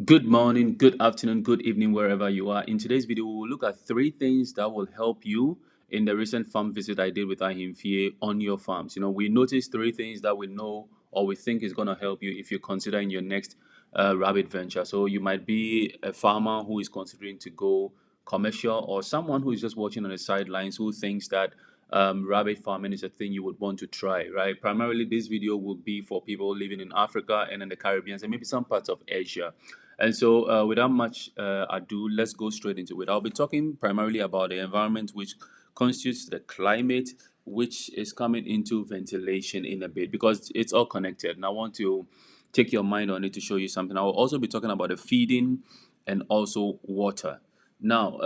Good morning, good afternoon, good evening, wherever you are. In today's video, we will look at three things that will help you in the recent farm visit I did with Ahenfie on your farms. We noticed three things that we know or we think is going to help you if you're considering your next rabbit venture. So you might be a farmer who is considering to go commercial, or someone who is just watching on the sidelines who thinks that rabbit farming is a thing you would want to try, right? Primarily, this video will be for people living in Africa and in the Caribbean and maybe some parts of Asia. And so, without much ado, let's go straight into it. I'll be talking primarily about the environment which constitutes the climate, which is coming into ventilation in a bit because it's all connected. And I want to take your mind on it to show you something. I will also be talking about the feeding and also water. Now,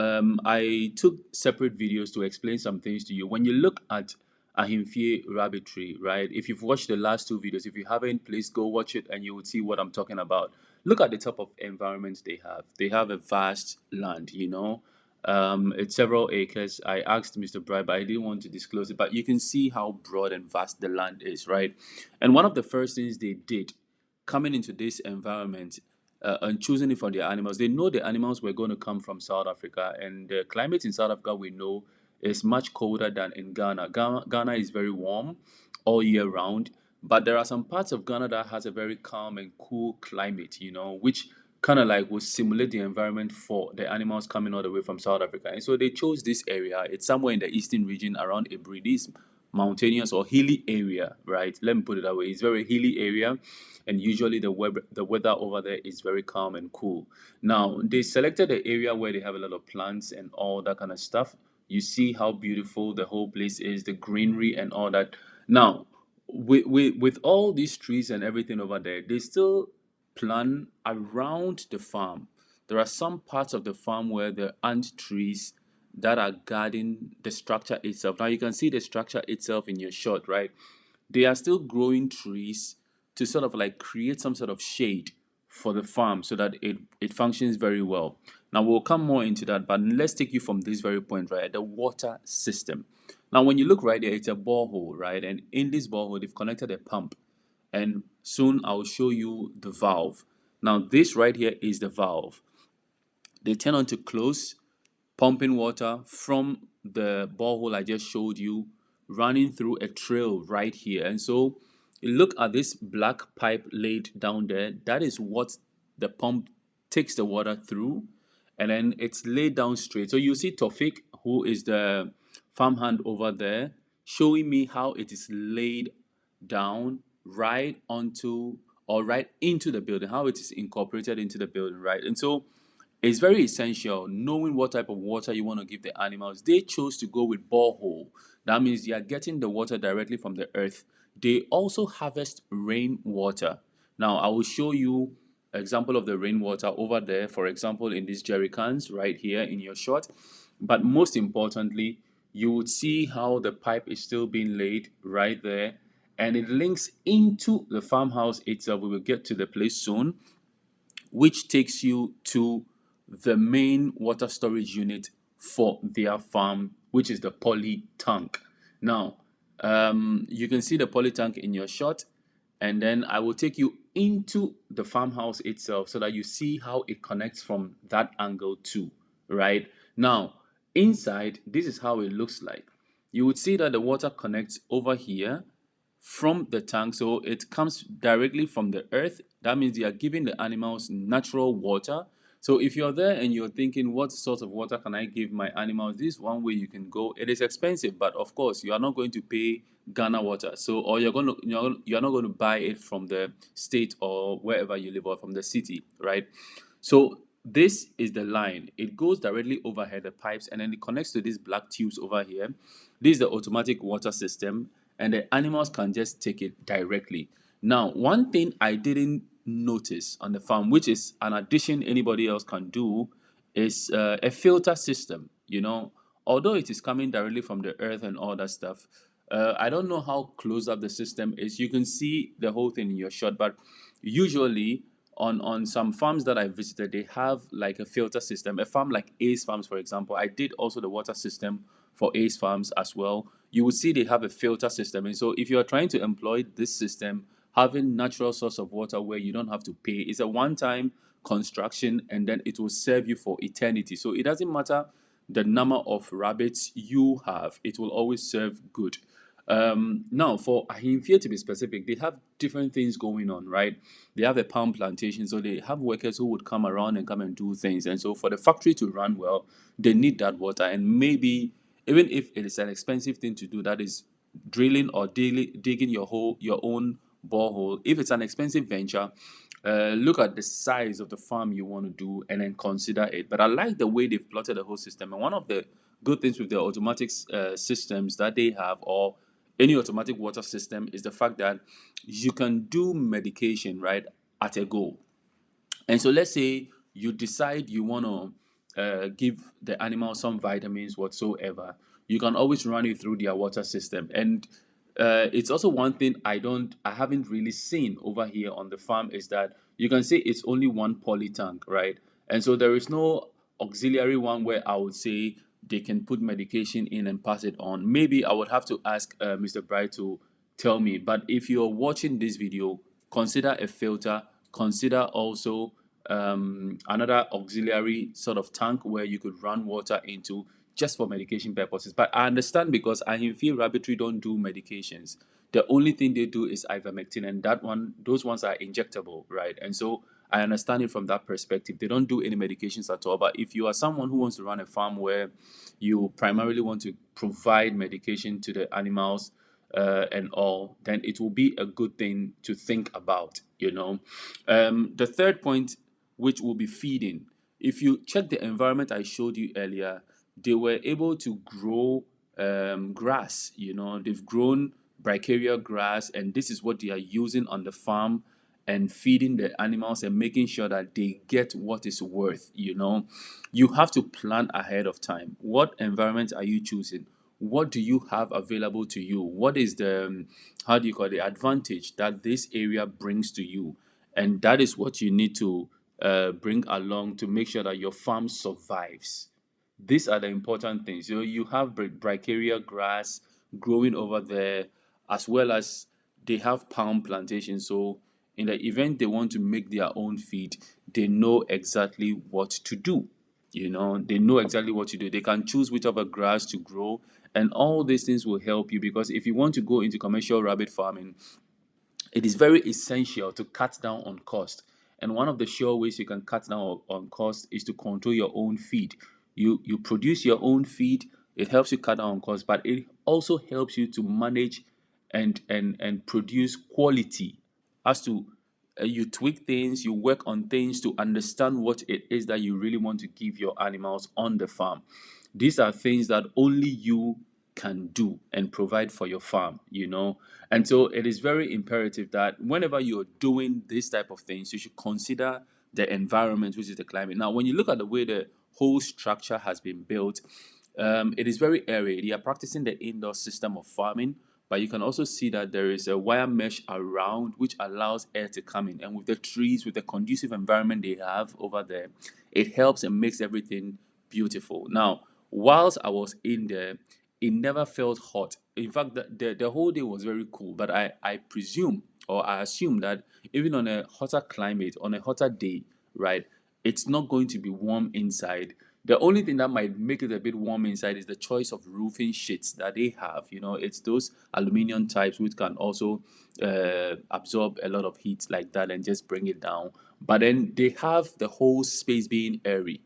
I took separate videos to explain some things to you. When you look at Ahenfie Rabbit tree, right? If you've watched the last two videos, if you haven't, please go watch it and you will see what I'm talking about. Look at the type of environment they have. They have a vast land. It's several acres. I asked Mr. Bright, but I didn't want to disclose it. But you can see how broad and vast the land is, right? And one of the first things they did coming into this environment and choosing it for their animals, they know the animals were going to come from South Africa, and the climate in South Africa we know is much colder than in Ghana. Ghana is very warm all year round, but there are some parts of Ghana that has a very calm and cool climate, which kind of like will simulate the environment for the animals coming all the way from South Africa. And so they chose this area. It's somewhere in the eastern region around Ebri, this mountainous or hilly area, right? Let me put it that way. It's very hilly area, and usually the weather over there is very calm and cool. Now they selected the area where they have a lot of plants and all that kind of stuff. You see how beautiful the whole place is, the greenery and all that. Now, with all these trees and everything over there, they still plan around the farm. There are some parts of the farm where there aren't trees that are guarding the structure itself. Now you can see the structure itself in your shot, right? They are still growing trees to sort of like create some sort of shade for the farm so that it functions very well. Now we'll come more into that, but let's take you from this very point, right? The water system. Now when you look right there, it's a borehole, right? And in this borehole, they've connected a pump. And soon I'll show you the valve. Now this right here is the valve. They turn on to close, pumping water from the borehole I just showed you, running through a trail right here. And so you look at this black pipe laid down there. That is what the pump takes the water through, and then it's laid down straight. So you see Tofik, who is the farmhand over there, showing me how it is laid down right onto or right into the building, how it is incorporated into the building, right? And so it's very essential knowing what type of water you want to give the animals. They chose to go with borehole. That means they are getting the water directly from the earth. They also harvest rainwater. Now I will show you example of the rainwater over there, for example in these jerry cans right here in your shot. But most importantly, you would see how the pipe is still being laid right there, and it links into the farmhouse itself. We will get to the place soon, which takes you to the main water storage unit for their farm, which is the poly tank. Now, you can see the poly tank in your shot, and then I will take you into the farmhouse itself so that you see how it connects from that angle too, right? Now, inside, this is how it looks like. You would see that the water connects over here from the tank, so it comes directly from the earth. That means they are giving the animals natural water. So if you're there and you're thinking, what sort of water can I give my animals, this is one way you can go. It is expensive, but of course you are not going to pay Ghana water, so or you're not going to buy it from the state or wherever you live or from the city, right? So this is the line. It goes directly overhead, the pipes, and then it connects to these black tubes over here. This is the automatic water system, and the animals can just take it directly. Now, one thing I didn't notice on the farm, which is an addition anybody else can do, is a filter system. Although it is coming directly from the earth and all that stuff, I don't know how close up the system is. You can see the whole thing in your shot, but usually on some farms that I visited, they have like a filter system. A farm like Ace Farms, for example, I did also the water system for Ace Farms as well. You would see they have a filter system, and so if you are trying to employ this system, having natural source of water where you don't have to pay is a one-time construction, and then it will serve you for eternity. So it doesn't matter the number of rabbits you have, it will always serve good. Now, for Ahenfie to be specific, they have different things going on, right? They have a palm plantation, so they have workers who would come around and come and do things. And so, for the factory to run well, they need that water. And maybe, even if it is an expensive thing to do, that is drilling or digging your own borehole. If it's an expensive venture, look at the size of the farm you want to do and then consider it. But I like the way they've plotted the whole system. And one of the good things with the automatic systems that they have, or any automatic water system, is the fact that you can do medication right at a go. And so let's say you decide you want to give the animal some vitamins whatsoever. You can always run it through their water system. And it's also one thing I haven't really seen over here on the farm, is that you can say it's only one poly tank, right? And so there is no auxiliary one where I would say they can put medication in and pass it on. Maybe I would have to ask Mr. Bright to tell me. But if you're watching this video, consider a filter, consider also another auxiliary sort of tank where you could run water into, just for medication purposes. But I understand, because Ahenfie Rabbitry don't do medications. The only thing they do is ivermectin, and those ones are injectable, right? And so I understand it from that perspective. They don't do any medications at all. But if you are someone who wants to run a farm where you primarily want to provide medication to the animals, and all, then it will be a good thing to think about, the third point, which will be feeding. If you check the environment I showed you earlier, they were able to grow grass. They've grown brachiaria grass, and this is what they are using on the farm and feeding the animals and making sure that they get what is worth. You have to plan ahead of time. What environment are you choosing? What do you have available to you? What is the how do you call it, the advantage that this area brings to you? And that is what you need to bring along to make sure that your farm survives. These are the important things. You have brachiaria grass growing over there, as well as they have palm plantation. So in the event they want to make their own feed, they know exactly what to do. They know exactly what to do. They can choose whichever grass to grow, and all these things will help you, because if you want to go into commercial rabbit farming, it is very essential to cut down on cost. And one of the sure ways you can cut down on cost is to control your own feed. You produce your own feed. It helps you cut down on cost, but it also helps you to manage and produce quality. As to you tweak things, you work on things to understand what it is that you really want to give your animals on the farm. These are things that only you can do and provide for your farm. And so it is very imperative that whenever you're doing this type of things, you should consider the environment, which is the climate. Now, when you look at the way the whole structure has been built, it is very arid. They are practicing the indoor system of farming, but you can also see that there is a wire mesh around, which allows air to come in. And with the trees, with the conducive environment they have over there, it helps and makes everything beautiful. Now, whilst I was in there, it never felt hot. In fact, the whole day was very cool. But I presume, or I assume, that even on a hotter climate, on a hotter day, right, it's not going to be warm inside. The only thing that might make it a bit warm inside is the choice of roofing sheets that they have. It's those aluminium types which can also absorb a lot of heat like that and just bring it down. But then they have the whole space being airy,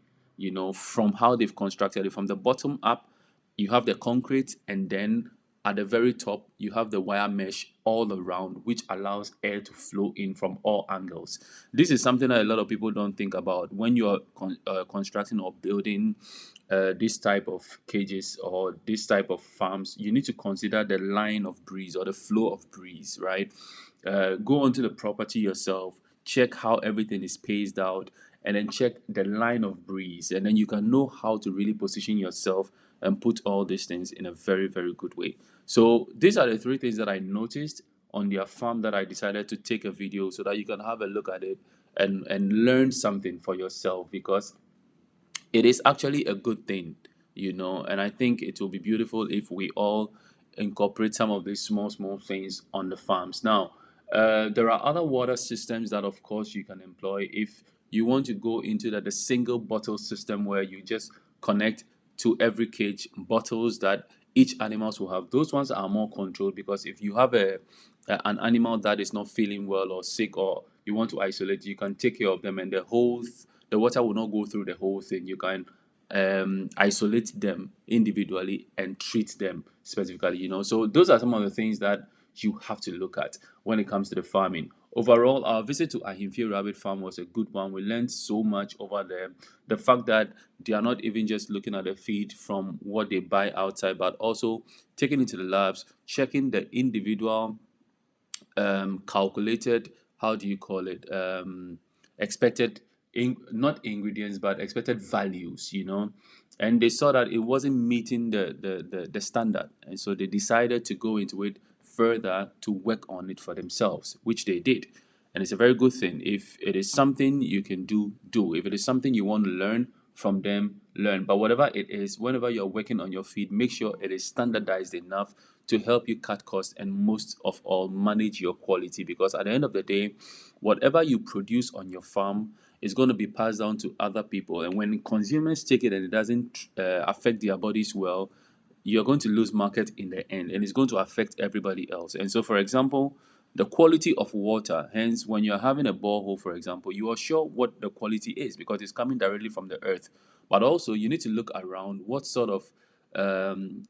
from how they've constructed it. From the bottom up, you have the concrete, and then at the very top, you have the wire mesh all around, which allows air to flow in from all angles. This is something that a lot of people don't think about when you are constructing or building this type of cages or this type of farms. You need to consider the line of breeze or the flow of breeze, right? Go onto the property yourself, check how everything is paced out, and then check the line of breeze, and then you can know how to really position yourself and put all these things in a very, very good way. So these are the three things that I noticed on their farm that I decided to take a video so that you can have a look at it and learn something for yourself, because it is actually a good thing. And I think it will be beautiful if we all incorporate some of these small things on the farms. Now, there are other water systems that, of course, you can employ if you want to go into that the single bottle system where you just connect to every cage bottles that each animals will have. Those ones are more controlled, because if you have an animal that is not feeling well or sick, or you want to isolate, you can take care of them, and the water will not go through the whole thing. You can isolate them individually and treat them specifically. So those are some of the things that you have to look at when it comes to the farming. Overall, our visit to Ahenfie Rabbit Farm was a good one. We learned so much over there. The fact that they are not even just looking at the feed from what they buy outside, but also taking it to the labs, checking the individual calculated, how do you call it, expected, not ingredients, but expected values, and they saw that it wasn't meeting the standard, and so they decided to go into it further to work on it for themselves, which they did. And it's a very good thing. If it is something you can do. If it is something you want to learn from them, learn. But whatever it is, whenever you're working on your feed, make sure it is standardized enough to help you cut costs, and most of all, manage your quality. Because at the end of the day, whatever you produce on your farm is going to be passed down to other people. And when consumers take it and it doesn't affect their bodies well, you're going to lose market in the end, and it's going to affect everybody else. And so, for example, the quality of water, hence when you're having a borehole, for example, you are sure what the quality is because it's coming directly from the earth. But also you need to look around what sort of um,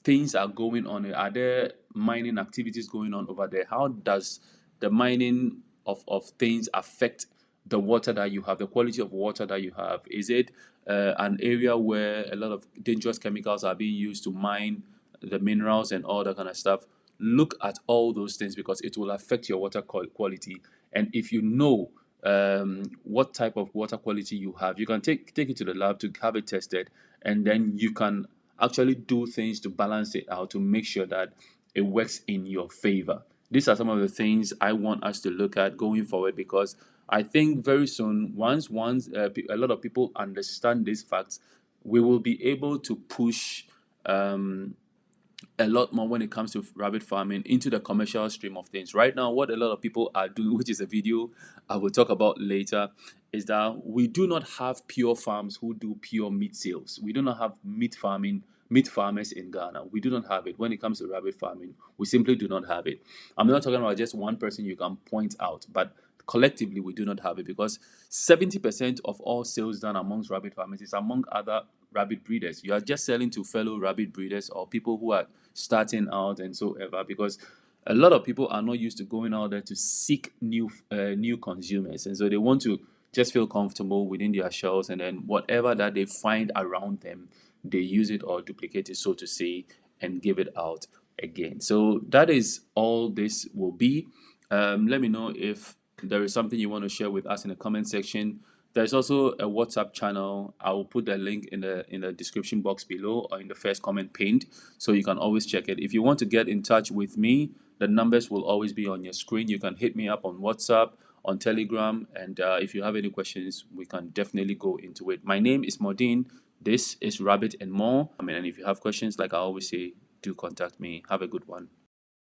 things are going on. Are there mining activities going on over there? How does the mining of things affect the water that you have, the quality of water that you have? Is it an area where a lot of dangerous chemicals are being used to mine the minerals and all that kind of stuff? Look at all those things, because it will affect your water quality. And if you know what type of water quality you have, you can take it to the lab to have it tested, and then you can actually do things to balance it out to make sure that it works in your favor. These are some of the things I want us to look at going forward, because I think very soon, once a lot of people understand these facts, we will be able to push um, a lot more when it comes to rabbit farming into the commercial stream of things. Right now, what a lot of people are doing, which is a video I will talk about later, is that we do not have pure farms who do pure meat sales. We do not have meat farmers in Ghana. We do not have it when it comes to rabbit farming. We simply do not have it. I'm not talking about just one person you can point out, but collectively we do not have it, because 70% of all sales done amongst rabbit farmers is among other rabbit breeders. You are just selling to fellow rabbit breeders or people who are starting out and so ever, because a lot of people are not used to going out there to seek new consumers, and so they want to just feel comfortable within their shells, and then whatever that they find around them, they use it or duplicate it, so to say, and give it out again. So that is all this will be. Let me know if there is something you want to share with us in the comment section. There's also a WhatsApp channel. I will put the link in the description box below, or in the first comment pinned, so you can always check it. If you want to get in touch with me, the numbers will always be on your screen. You can hit me up on WhatsApp, on Telegram, and if you have any questions, we can definitely go into it. My name is Modine. This is Rabbit and More. And if you have questions, like I always say, do contact me. Have a good one.